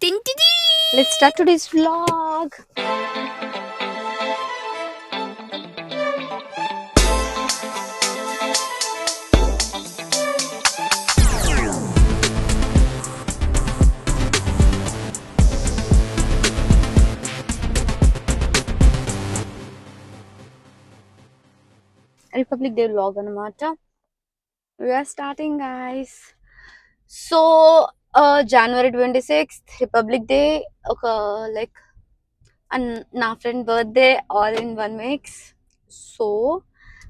Let's start today's vlog. Republic Day vlog anamata. We are starting, guys. So January 26th, Republic Day, like నా friend birthday all in one mix. So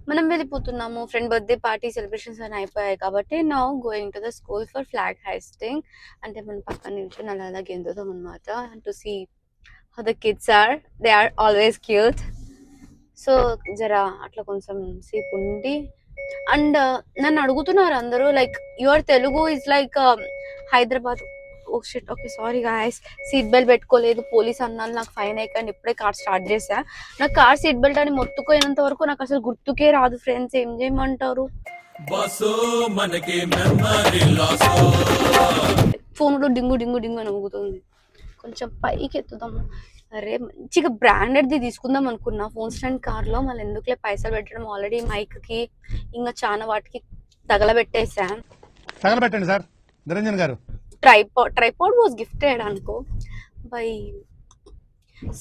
మనం వెళ్ళిపోతున్నాము. Friend birthday party celebrations అని అయిపోయాయి కాబట్టి now going to the school for flag hoisting. అంటే మన పక్కన నిల్చొని అలా గెంతుతాం అనమాట. To see how the kids are, they are always cute. So జరా అట్లా కొంచెం సేపు ఉండి అండ్ నన్ను అడుగుతున్నారు అందరూ, like your Telugu is like Hyderabad. Okay sorry guys, seat belt పెట్టుకోలేదు, పోలీస్ అన్నాను, నాకు ఫైన్ అయ్యాక ఇప్పుడే కార్ స్టార్ట్ చేసా. నాకు కార్ సీట్ బెల్ట్ అని మొత్తుకోయినంత వరకు నాకు అసలు గుర్తుకే రాదు ఫ్రెండ్స్. ఏం చేయమంటారు? ఫోన్ లో డింగు డింగు డింగు అని ఊగుతుంది. కొంచెం పైకి ఎత్తుదాము. అరే మంచిగా బ్రాండెడ్ది తీసుకుందాం అనుకున్నా ఫోన్ స్టాండ్ కార్లో. మళ్ళీ ఎందుకులే పైసలు పెట్టడం, ఆల్రెడీ మైక్ కి ఇంకా చాలా వాటికి తగలబెట్టేసా. తగలబెట్టండి సార్ నిరంజన్ గారు. ట్రైపాడ్ వాజ్ గిఫ్టెడ్ అనుకో బై.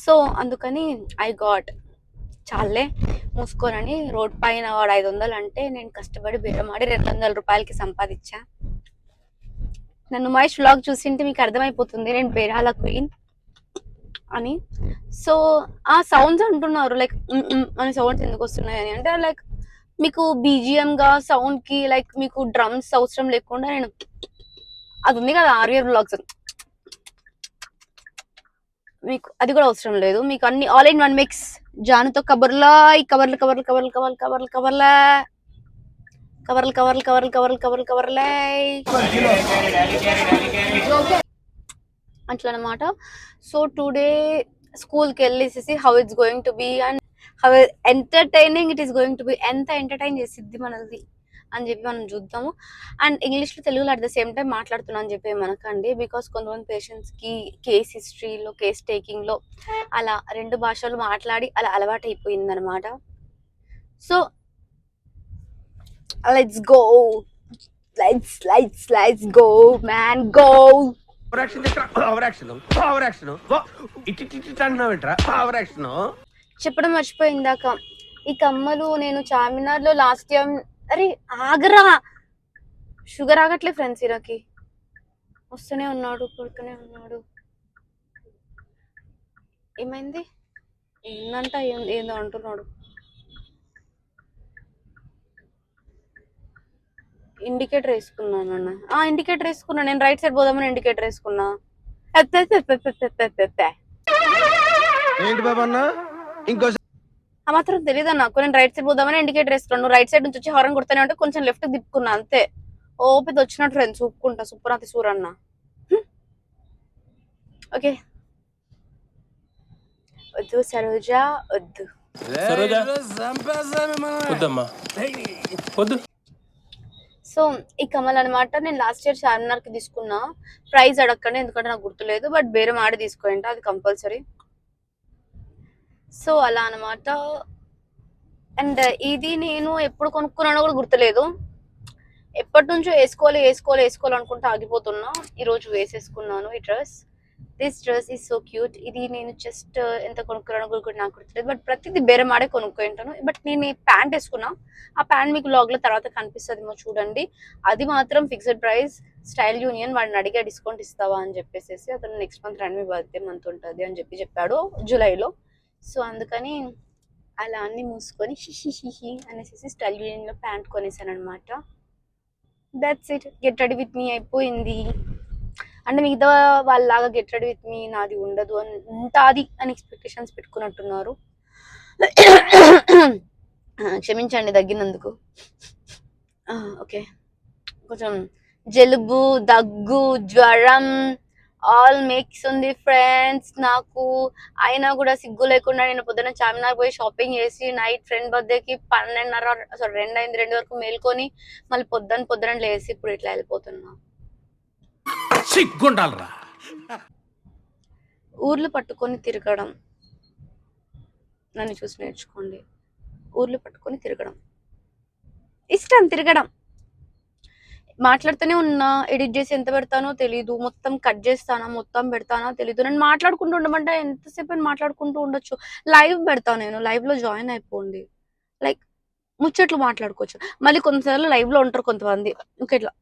సో అందుకని ఐ గాట్ చాలే మూసుకోనని రోడ్ పైన వాడు 500 అంటే నేను కష్టపడి బేరమాడి 200 రూపాయలకి సంపాదించా. నన్ను మహేష్ వ్లాగ్ చూసింటే మీకు అర్థమైపోతుంది నేను బేరాల క్వీన్ అని. సో ఆ సౌండ్స్ అంటున్నారు లైక్ అని సౌండ్స్ ఎందుకు వస్తున్నాయి అని అంటే, లైక్ మీకు బీజిఎం గా సౌండ్ కి లైక్ మీకు డ్రమ్స్ అవసరం లేకుండా నేను అది ఉంది కదా ఆర్యర్ బ్లాగ్స్, మీకు అది కూడా అవసరం లేదు. మీకు అన్ని ఆల్ ఇన్ వన్ మిక్స్. జానుతో కబర్లా కవర్లు కవర్లు కవర్లు కవర్లు కవర్లు కవర్లా కవర్లు కవర్లు కవర్లు కవర్లు కవర్లు కవర్లే అట్లా అనమాట. సో టుడే స్కూల్కి వెళ్ళేసేసి how it's going to be and how entertaining it is going to be, ఎంత ఎంటర్టైన్ చేసిద్ది మనది అని చెప్పి మనం చూద్దాము. అండ్ ఇంగ్లీష్లో తెలుగులో అట్ ద సేమ్ టైం మాట్లాడుతున్నా అని చెప్పి మనకండి, బికాస్ కొంతమంది పేషెంట్స్కి కేస్ హిస్టరీలో కేస్ టేకింగ్లో అలా 2 భాషలు మాట్లాడి అలా అలవాటు అయిపోయింది అనమాట. So let's go, let's go man go. చెప్పడం మర్చిపోయిందాక, ఈ కమ్మలు నేను చార్మినార్ లో లాస్ట్ టైం, అరే ఆగరా, షుగర్ ఆగట్లే ఫ్రెండ్స్. ఇరాకి వస్తూనే ఉన్నాడు, కొడుతూనే ఉన్నాడు. ఏమైంది? ఏందంట ఏందో అంటున్నాడు. ఇండికేటర్ వేసుకున్నాను అన్న. ఇండికేటర్ వేసుకున్నా నేను, రైట్ సైడ్ పోదామని ఇండికేటర్ వేసుకున్నా. ఆ మాత్రం తెలియదు నాకు. నేను రైట్ సైడ్ పోదామని ఇండికేటర్ వేసుకున్నాను, రైట్ సైడ్ నుంచి వచ్చి హారన్ కొడతానే అంటే కొంచెం లెఫ్ట్ తిప్పుకున్నా అంతే. ఓపిది వచ్చినట్టు ఫ్రెండ్స్ ఊపుకుంటా సుప్రాతి సూరన్న. ఓకే వద్దు సరోజా వద్దు. సో ఈ కమల్ అనమాట నేను లాస్ట్ ఇయర్ చార్మినార్ కి తీసుకున్నా. ప్రైస్ అడగండి ఎందుకంటే నాకు గుర్తులేదు, బట్ బేరం ఆడి తీసుకోండి, అది కంపల్సరీ. సో అలా అనమాట. అండ్ ఇది నేను ఎప్పుడు కొనుక్కున్నానో కూడా గుర్తులేదు, ఎప్పటి నుంచో వేసుకోవాలి అనుకుంటే ఆగిపోతున్నా. ఈరోజు వేసేసుకున్నాను ఈ dress. This dress is so cute. ఇది నేను జస్ట్ ఎంత కొనుక్కున్నానో కూడా నాకు గుర్తులేదు, బట్ ప్రతిదీ బేరం ఆడే కొనుక్కుంటాను. బట్ నేను ఈ ప్యాంట్ వేసుకున్నా, ఆ ప్యాంట్ మీకు వ్లాగ్ లో తర్వాత కనిపిస్తుందేమో చూడండి. అది మాత్రం ఫిక్స్డ్ ప్రైస్. స్టైల్ యూనియన్ వాడిని అడిగే డిస్కౌంట్ ఇస్తావా అని చెప్పేసి, అతను నెక్స్ట్ మంత్ రండి మీ బర్త్డే మంత్ ఉంటుంది అని చెప్పాడు జూలైలో. సో అందుకని అలా అన్ని మూసుకొని హిహి అనేసి స్టైల్ యూనియన్ లో ప్యాంట్ కొనేసాను అనమాట. That's it. Get ready with me అయిపోయింది. అంటే మిగతా వాళ్ళలాగా గెట్ రెడీ విత్ మీ నాది ఉండదు అని ఉంటుంది అని ఎక్స్పెక్టేషన్స్ పెట్టుకున్నట్టున్నారు. క్షమించండి దగ్గినందుకు. ఓకే కొంచెం జలుబు దగ్గు జ్వరం ఆల్ మిక్స్ ఉంది ఫ్రెండ్స్ నాకు. అయినా కూడా సిగ్గు లేకుండా నేను పొద్దున్న చార్మినార్ పోయి షాపింగ్ చేసి నైట్ ఫ్రెండ్ బర్త్డేకి 12:30 2 అయింది, 2 వరకు మేల్కొని మళ్ళీ పొద్దున లేసి ఇప్పుడు ఇట్లా వెళ్ళిపోతున్నా. సిగ్గుండాలరా. ఊర్లు పట్టుకొని తిరగడం. నన్ను చూసి నేర్చుకోండి. ఊర్లు పట్టుకొని తిరగడం ఇష్టం. తిరగడం మాట్లాడుతూనే ఉన్నా, ఎడిట్ చేసి ఎంత పెడతానో తెలీదు, మొత్తం కట్ చేస్తానా మొత్తం పెడతానో తెలీదు. నేను మాట్లాడుకుంటూ ఉండమంటే ఎంతసేపు అని మాట్లాడుకుంటూ ఉండొచ్చు. లైవ్ పెడతా, నేను లైవ్ లో జాయిన్ అయిపోండి. లైక్ ముచ్చట్లు మాట్లాడుకోవచ్చు. మళ్ళీ కొంతసార్లు లైవ్ లో ఉంటారు కొంతమంది, ఇంకా ఇట్లా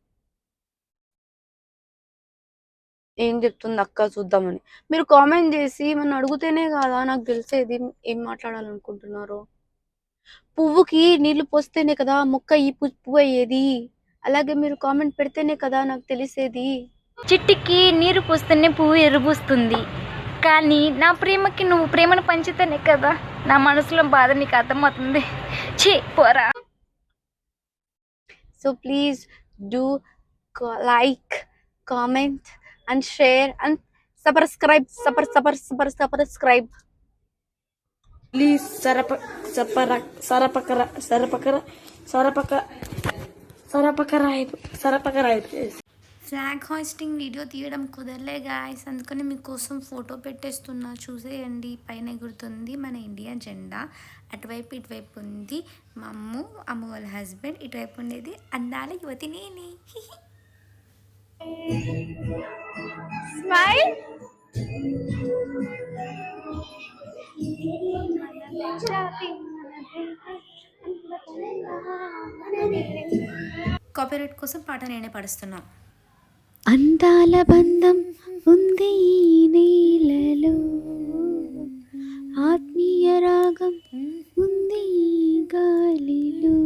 ఏం చెప్తుంది అక్క చూద్దామని. మీరు కామెంట్ చేసి మన అడిగితేనే కదా నాకు తెలిసేది ఏం మాట్లాడాలనుకుంటున్నారో. పువ్వుకి నీళ్లు పోస్తేనే కదా మొక్క ఈ పువ్వు అయ్యేది. అలాగే మీరు కామెంట్ పెడితేనే కదా నాకు తెలిసేది. చిట్టికి నీరు పోస్తేనే పువ్వు ఎరుబూస్తుంది, కానీ నా ప్రేమకి నువ్వు ప్రేమను పంచితేనే కదా నా మనసులో బాధ నీకు అర్థమవుతుంది. ఛీ పోరా. So please do like, comment and share and subscribe. Subscribe please సరపకరాయి ఫ్లాగ్ హాయిస్టింగ్ వీడియో తీయడం కుదరలే గాయస్, అందుకని మీకోసం ఫోటో పెట్టేస్తున్నా, చూసేయండి. పైన ఎగురుతుంది మన ఇండియా జెండా. అటువైపు ఇటువైపు ఉంది మా అమ్మ వాళ్ళ హస్బెండ్, ఇటువైపు ఉండేది అందాల యువతి నేనే. స్మైల్. కాపీరైట్ కోసం పాట నేనే పాడుస్తున్నా. అందాల బంధం ఉంది ఈ నీలలో, ఆత్మీయ రాగం ఉంది ఈ గాలిలో.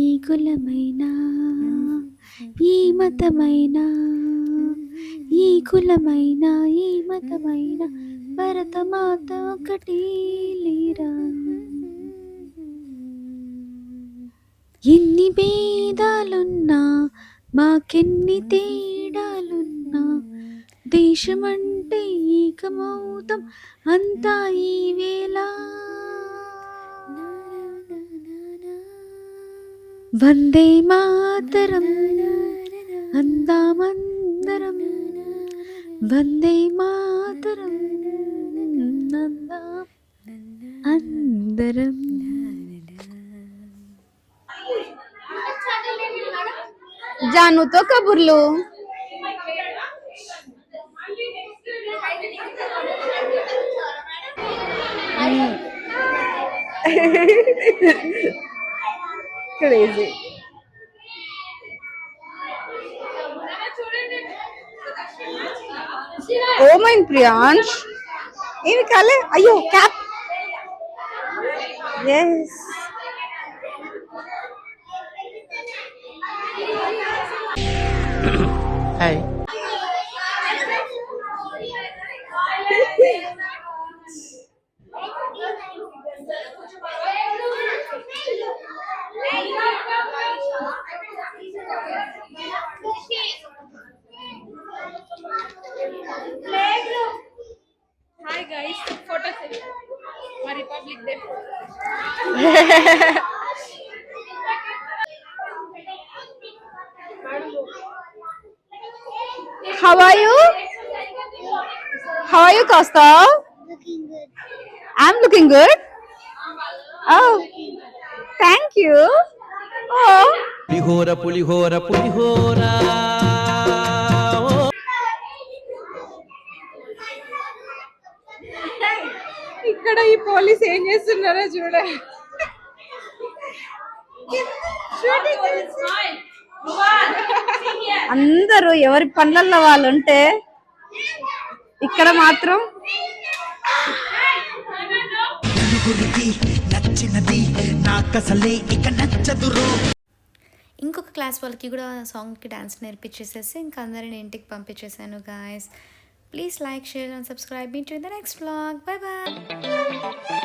ఈ కులమైనా ఈ మతమైనా, ఈ కులమైనా ఈ మతమైనా, భరతమాత ఒకటి లేరా. ఎన్ని భేదాలున్నా, మాకెన్ని తేడాలున్నా, దేశమంటే ఏకమౌతం అంతా ఈ వేళ. వందే మాతరం అందామందరం, వందే మాతరం అందాం అందరం. జానుతో కబుర్లు. క్రేజీ. ఓ మై ప్రియాంష్, ఏమి కాలే. అయ్యో cap. Yes. Hi. Hi guys, photo session. My Republic Day. How are you? How are you, Costa? Looking good. I'm looking good. Oh, thank you. Oh. పులిహోర పులిహోర పులిహోర. ఇక్కడ ఈ పోలీస్ ఏం చేస్తున్నారో చూడ. అందరూ ఎవరి పనులలో వాళ్ళు ఉంటే, ఇక్కడ మాత్రం ఇంకొక క్లాస్ వాళ్ళకి కూడా సాంగ్కి డాన్స్ నేర్పించేసేసి ఇంకా అందరిని ఇంటికి పంపించేసాను guys. Please like, share and subscribe మీ to the next vlog. Bye bye.